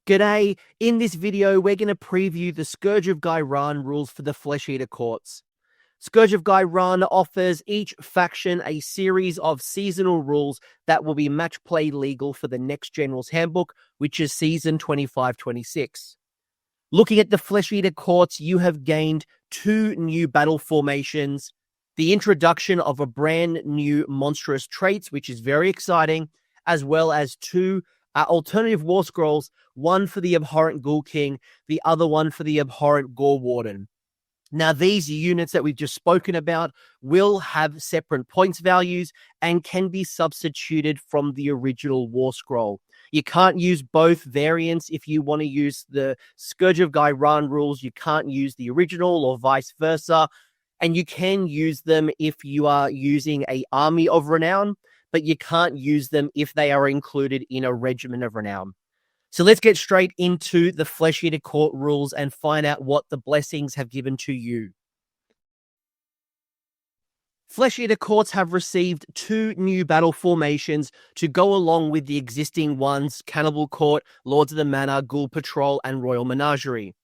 G'day, in this video we're going to preview the Scourge of Ghyran rules for the Flesh Eater Courts. Scourge of Ghyran offers each faction a series of seasonal rules that will be match play legal for the next General's Handbook, which is Season 25-26. Looking at the Flesh Eater Courts, you have gained 2 new battle formations, the introduction of a brand new Monsterous Traits, which is very exciting, as well as 2 alternative war scrolls, one for the Abhorrent Ghoul King, the other one for the Abhorrent Gore Warden. Now, these units that we've just spoken about will have separate points values and can be substituted from the original war scroll. You can't use both variants if you want to use the Scourge of Ghyran rules. You can't use the original or vice versa. And you can use them if you are using an army of renown, but you can't use them if they are included in a regiment of renown. So let's get straight into the Flesh Eater Court rules and find out what the blessings have given to you. Flesh Eater Courts have received 2 new battle formations to go along with the existing ones, Cannibal Court, Lords of the Manor, Ghoul Patrol, and Royal Menagerie.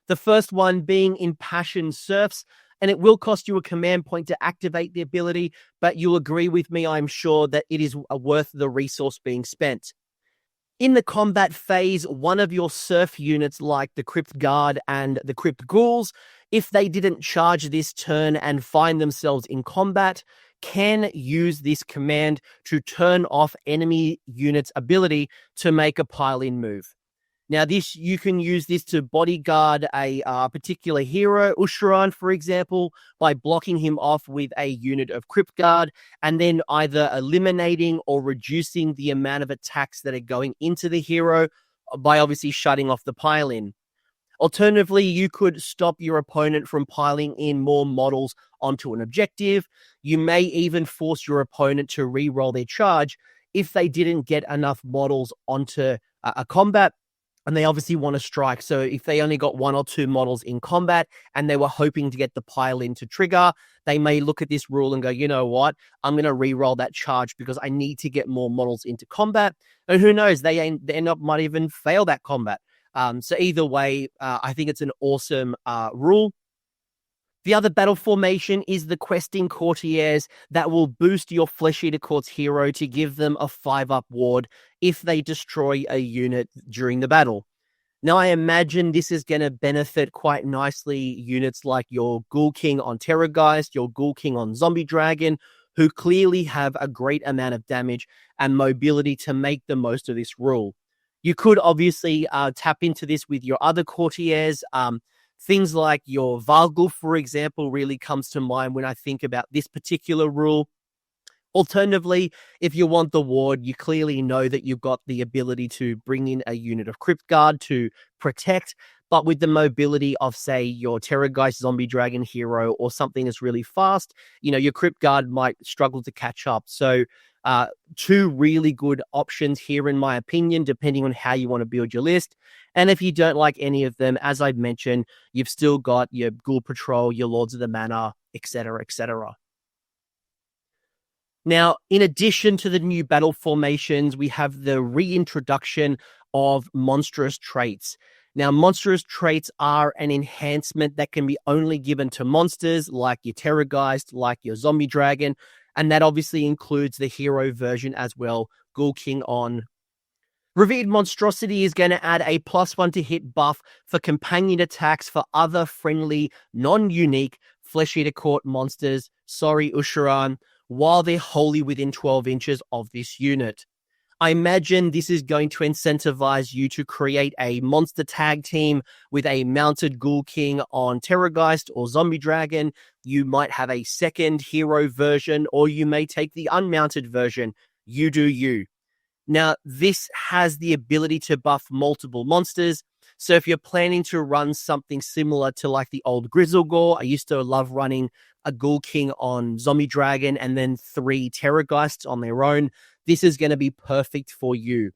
The first one being Impassioned Serfs, and it will cost you a command point to activate the ability, but you'll agree with me, I'm sure, that it is worth the resource being spent. In the combat phase, one of your Serf units, like the Crypt Guard and the Crypt Ghouls, if they didn't charge this turn and find themselves in combat, can use this command to turn off enemy units' ability to make a pile-in move. Now, you can use this to bodyguard a particular hero, Usharan, for example, by blocking him off with a unit of Crypt Guard and then either eliminating or reducing the amount of attacks that are going into the hero by obviously shutting off the pile-in. Alternatively, you could stop your opponent from piling in more models onto an objective. You may even force your opponent to re-roll their charge if they didn't get enough models onto a combat. And they obviously want to strike. So if they only got 1 or 2 models in combat and they were hoping to get the pile in to trigger, they may look at this rule and go, you know what, I'm going to re-roll that charge because I need to get more models into combat. And who knows, they might even fail that combat. So either way, I think it's an awesome rule. The other battle formation is the Questing Courtiers that will boost your Flesh Eater Court's hero to give them a 5-up ward if they destroy a unit during the battle. Now, I imagine this is going to benefit quite nicely units like your Ghoul King on Terrorgeist, your Ghoul King on Zombie Dragon, who clearly have a great amount of damage and mobility to make the most of this rule. You could obviously tap into this with your other courtiers. Things like your Vargul, for example, really comes to mind when I think about this particular rule. Alternatively, if you want the ward, you clearly know that you've got the ability to bring in a unit of Crypt Guard to protect, but with the mobility of, say, your Terrorgeist Zombie Dragon hero or something that's really fast, your Crypt Guard might struggle to catch up. So 2 really good options here, in my opinion, depending on how you want to build your list. And if you don't like any of them, as I've mentioned, you've still got your Ghoul Patrol, your Lords of the Manor, etc., etc. Now, in addition to the new battle formations, we have the reintroduction of Monsterous Traits. Now, Monsterous Traits are an enhancement that can be only given to monsters like your Terrorgeist, like your Zombie Dragon, and that obviously includes the hero version as well, Ghoul King on. Revered Monstrosity is going to add a +1 to hit buff for companion attacks for other friendly, non-unique Flesh Eater Court monsters, Usharan, while they're wholly within 12 inches of this unit. I imagine this is going to incentivize you to create a monster tag team with a mounted Ghoul King on Terrorgeist or Zombie Dragon. You might have a second hero version, or you may take the unmounted version. You do you. Now, this has the ability to buff multiple monsters. So if you're planning to run something similar to like the old Grizzlegore, I used to love running a Ghoul King on Zombie Dragon and then 3 Terrorgeists on their own. This is going to be perfect for you.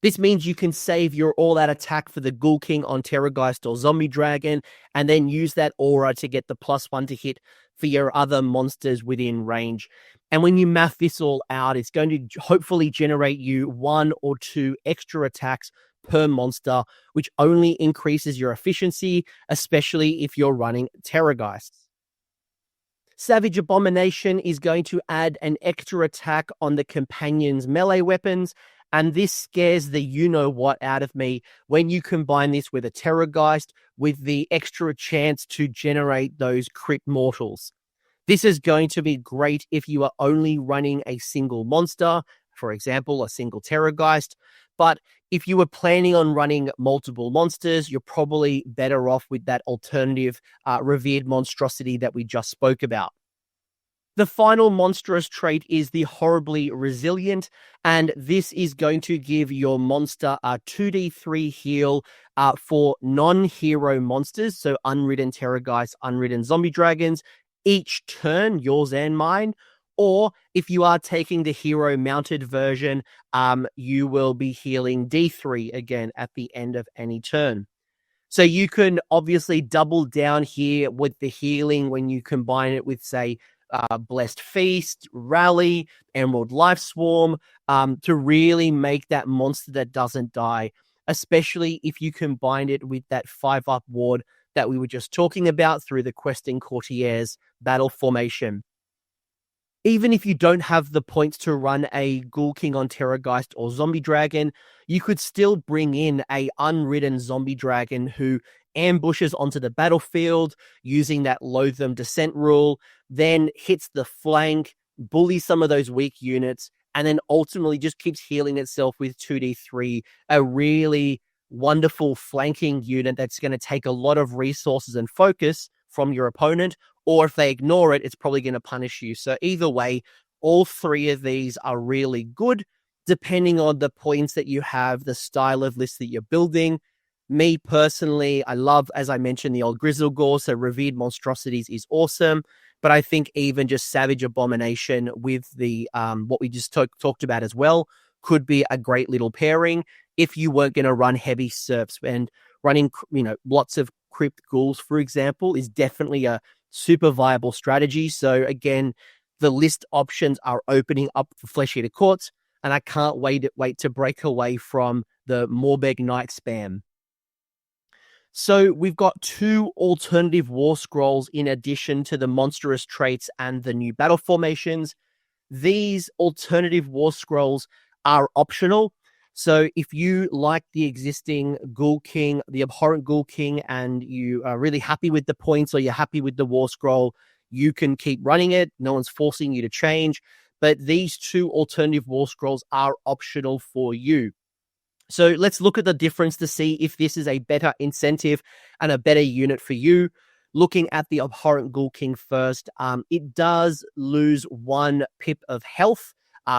This means you can save your all-out attack for the Ghoul King on Terrorgeist or Zombie Dragon and then use that aura to get the +1 to hit for your other monsters within range. And when you math this all out, it's going to hopefully generate you 1 or 2 extra attacks per monster, which only increases your efficiency, especially if you're running Terrorgeists. Savage Abomination is going to add an extra attack on the companion's melee weapons, and this scares the you-know-what out of me when you combine this with a Terrorgeist with the extra chance to generate those crit mortals. This is going to be great if you are only running a single monster, for example, a single Terrorgeist, but if you were planning on running multiple monsters, you're probably better off with that alternative revered monstrosity that we just spoke about. The final monstrous trait is the Horribly Resilient, and this is going to give your monster a 2d3 heal for non-hero monsters, so unridden Terrorgeists, unridden zombie dragons, each turn, yours and mine. Or if you are taking the hero mounted version, you will be healing D3 again at the end of any turn. So you can obviously double down here with the healing when you combine it with, say, Blessed Feast, Rally, Emerald Life Swarm, to really make that monster that doesn't die, especially if you combine it with that 5-up ward that we were just talking about through the Questing Courtiers battle formation. Even if you don't have the points to run a Ghoul King on Terrorgeist or Zombie Dragon, you could still bring in a unridden Zombie Dragon who ambushes onto the battlefield using that Loathsome Descent rule, then hits the flank, bullies some of those weak units, and then ultimately just keeps healing itself with 2d3, a really wonderful flanking unit that's going to take a lot of resources and focus from your opponent, or if they ignore it, it's probably going to punish you. So either way, all 3 of these are really good, depending on the points that you have, the style of list that you're building. Me personally, I love, as I mentioned, the old Grizzlegore, so Revered Monstrosities is awesome, but I think even just Savage Abomination with the what we just talked about as well could be a great little pairing if you weren't going to run heavy serfs. And running, lots of Crypt Ghouls, for example, is definitely a super viable strategy. So again, the list options are opening up for Flesh Eater Courts, and I can't wait to break away from the Morbeg Knight spam. So we've got 2 alternative war scrolls in addition to the monstrous traits and the new battle formations. These alternative war scrolls are optional. So if you like the existing Ghoul King, the Abhorrent Ghoul King, and you are really happy with the points or you're happy with the war scroll, you can keep running it. No one's forcing you to change. But these 2 alternative war scrolls are optional for you. So let's look at the difference to see if this is a better incentive and a better unit for you. Looking at the Abhorrent Ghoul King first, it does lose 1 pip of health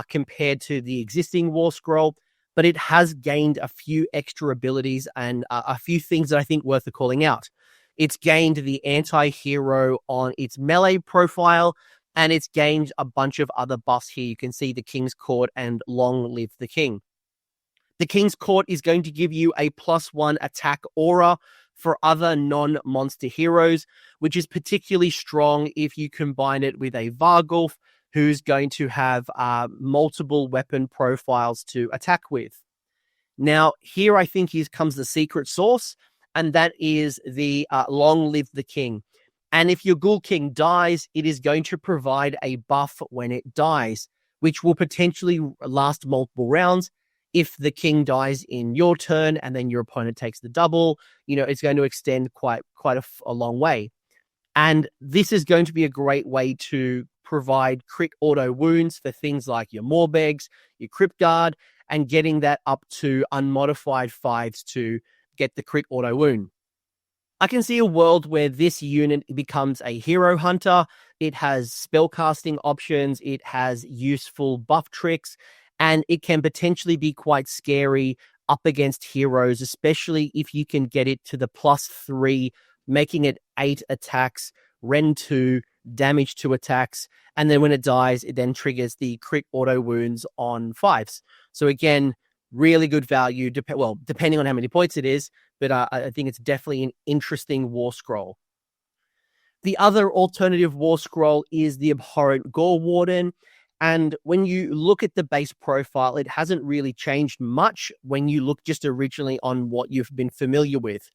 compared to the existing war scroll, but it has gained a few extra abilities and a few things that I think worth calling out. It's gained the anti-hero on its melee profile, and it's gained a bunch of other buffs here. You can see the King's Court and Long Live the King. The King's Court is going to give you a +1 attack aura for other non-monster heroes, which is particularly strong if you combine it with a Vargulf, who's going to have multiple weapon profiles to attack with. Now, here I think comes the secret sauce, and that is the Long Live the King. And if your Ghoul King dies, it is going to provide a buff when it dies, which will potentially last multiple rounds. If the king dies in your turn and then your opponent takes the double, it's going to extend quite a long way. And this is going to be a great way to provide crit auto wounds for things like your Morbegs, your Crypt Guard, and getting that up to unmodified 5s to get the crit auto wound. I can see a world where this unit becomes a hero hunter. It has spellcasting options. It has useful buff tricks. And it can potentially be quite scary up against heroes, especially if you can get it to the +3, making it 8 attacks, Ren 2, damage 2 attacks, and then when it dies, it then triggers the crit auto wounds on 5s. So again, really good value, depending on how many points it is, but I think it's definitely an interesting war scroll. The other alternative war scroll is the abhorrent Gore Warden. And when you look at the base profile, it hasn't really changed much when you look just originally on what you've been familiar with.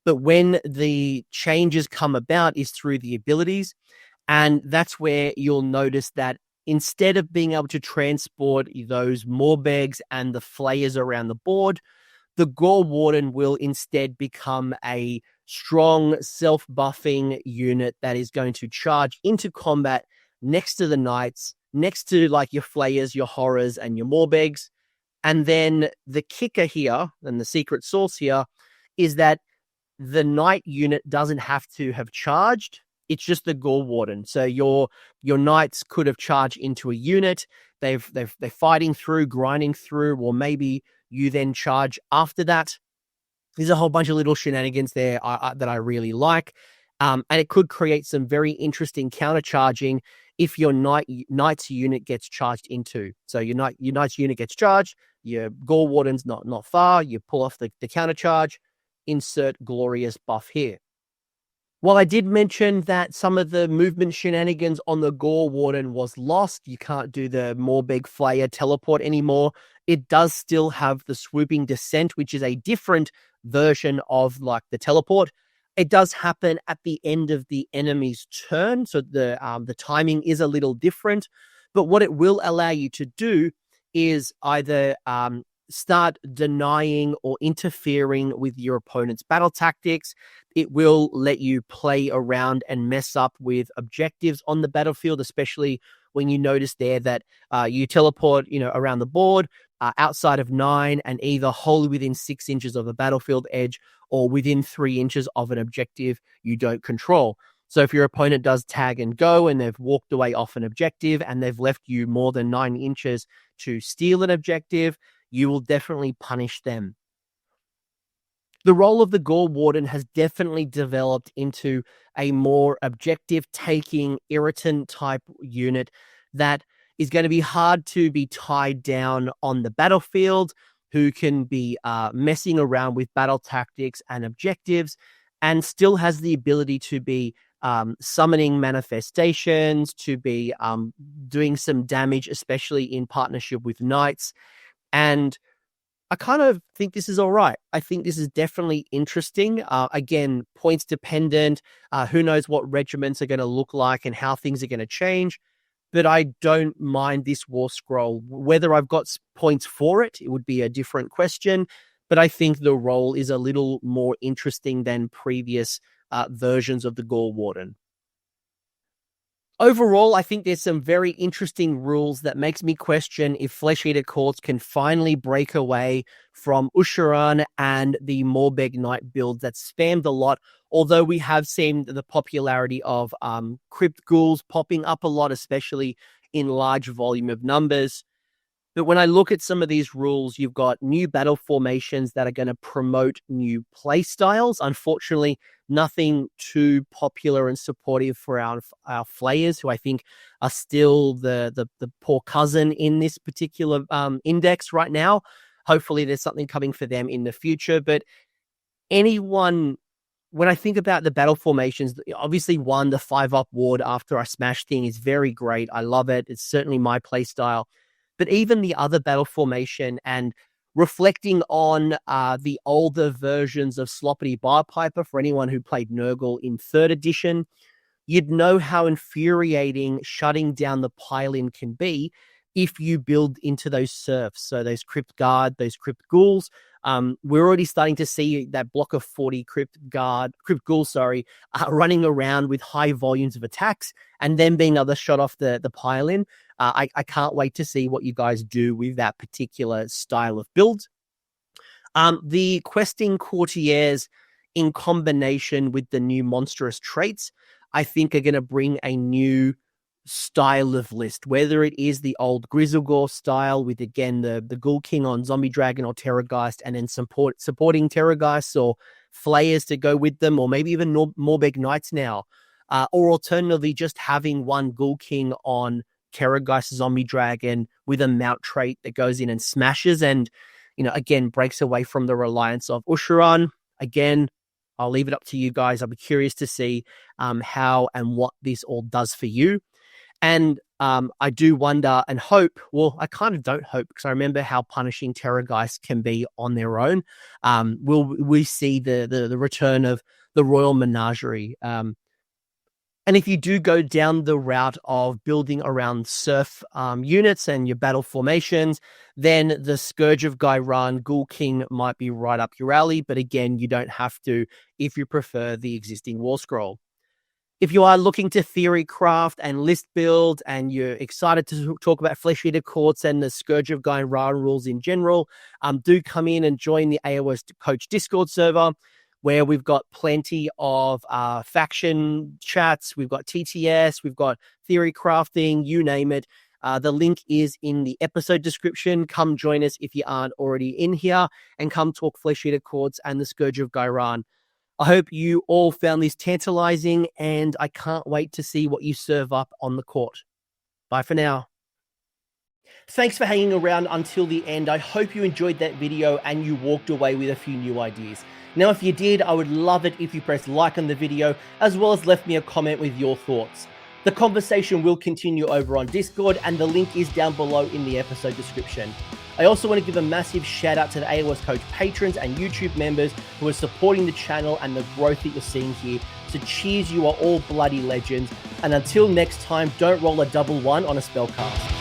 But when the changes come about is through the abilities. And that's where you'll notice that instead of being able to transport those Morbegs and the Flayers around the board, the Gore Warden will instead become a strong self-buffing unit that is going to charge into combat next to the Knights, next to like your Flayers, your Horrors, and your Morbegs. And then the kicker here, and the secret sauce here, is that the Knight unit doesn't have to have charged. It's just the Gore Warden. So your Knights could have charged into a unit. They're fighting through, grinding through, or maybe you then charge after that. There's a whole bunch of little shenanigans there that I really like. And it could create some very interesting countercharging if your Knight's unit gets charged into. So your Knight's unit gets charged, your Gore Warden's not far, you pull off the countercharge, insert glorious buff here. While I did mention that some of the movement shenanigans on the Gore Warden was lost, you can't do the Morbeg Flayer teleport anymore, it does still have the swooping descent, which is a different version of like the teleport. It does happen at the end of the enemy's turn, so the timing is a little different. But what it will allow you to do is either start denying or interfering with your opponent's battle tactics. It will let you play around and mess up with objectives on the battlefield, especially when you notice there that you teleport, around the board outside of 9 and either wholly within 6 inches of the battlefield edge or within 3 inches of an objective you don't control. So if your opponent does tag and go and they've walked away off an objective and they've left you more than 9 inches to steal an objective, you will definitely punish them. The role of the Gore Warden has definitely developed into a more objective-taking, irritant-type unit that is going to be hard to be tied down on the battlefield, who can be messing around with battle tactics and objectives, and still has the ability to be summoning manifestations, to be doing some damage, especially in partnership with Knights. And I kind of think this is all right. I think this is definitely interesting. Again, points dependent. Who knows what regiments are going to look like and how things are going to change. But I don't mind this war scroll. Whether I've got points for it, it would be a different question. But I think the role is a little more interesting than previous versions of the Gore Warden. Overall, I think there's some very interesting rules that makes me question if Flesh Eater Courts can finally break away from Usharan and the Morbeg Knight build that spammed a lot, although we have seen the popularity of Crypt Ghouls popping up a lot, especially in large volume of numbers. But when I look at some of these rules, you've got new battle formations that are going to promote new play styles. Unfortunately, nothing too popular and supportive for our Flayers, who I think are still the poor cousin in this particular index right now. Hopefully there's something coming for them in the future. But when I think about the battle formations, obviously the 5-up ward after I smash thing is very great. I love it. It's certainly my play style. But even the other battle formation and reflecting on the older versions of Sloppity Barpiper, for anyone who played Nurgle in 3rd edition, you'd know how infuriating shutting down the pile-in can be if you build into those serfs. So those Crypt Guard, those Crypt Ghouls, we're already starting to see that block of 40 Crypt Ghouls, running around with high volumes of attacks and then being able to shut off the pile-in. I can't wait to see what you guys do with that particular style of build. The questing courtiers in combination with the new monstrous traits, I think are going to bring a new style of list, whether it is the old Grizzlegore style with, again, the Ghoul King on Zombie Dragon or Terrorgeist, and then supporting Terrorgeists or Flayers to go with them, or maybe even Morbeg Knights now. Or alternatively, just having one Ghoul King on Terrorgeist Zombie Dragon with a mount trait that goes in and smashes and, again, breaks away from the reliance of Usharan. Again, I'll leave it up to you guys. I'll be curious to see how and what this all does for you. And I do wonder and hope, well, I kind of don't hope, because I remember how punishing Terrorgeist can be on their own. Will we see the return of the Royal Menagerie? And if you do go down the route of building around surf units and your battle formations, then the Scourge of Ghyran Ghoul King might be right up your alley. But again, you don't have to if you prefer the existing War Scroll. If you are looking to theory craft and list build, and you're excited to talk about Flesh Eater Courts and the Scourge of Ghyran rules in general, do come in and join the AOS Coach Discord server, where we've got plenty of faction chats, we've got TTS, we've got theory crafting, you name it. The link is in the episode description. Come join us if you aren't already in here, and come talk Flesh Eater Courts and the Scourge of Ghyran. I hope you all found this tantalizing, and I can't wait to see what you serve up on the court. Bye for now. Thanks for hanging around until the end. I hope you enjoyed that video and you walked away with a few new ideas. Now, if you did, I would love it if you pressed like on the video, as well as left me a comment with your thoughts. The conversation will continue over on Discord, and the link is down below in the episode description. I also want to give a massive shout out to the AOS Coach patrons and YouTube members who are supporting the channel and the growth that you're seeing here. So cheers, you are all bloody legends. And until next time, don't roll a double one on a spellcast.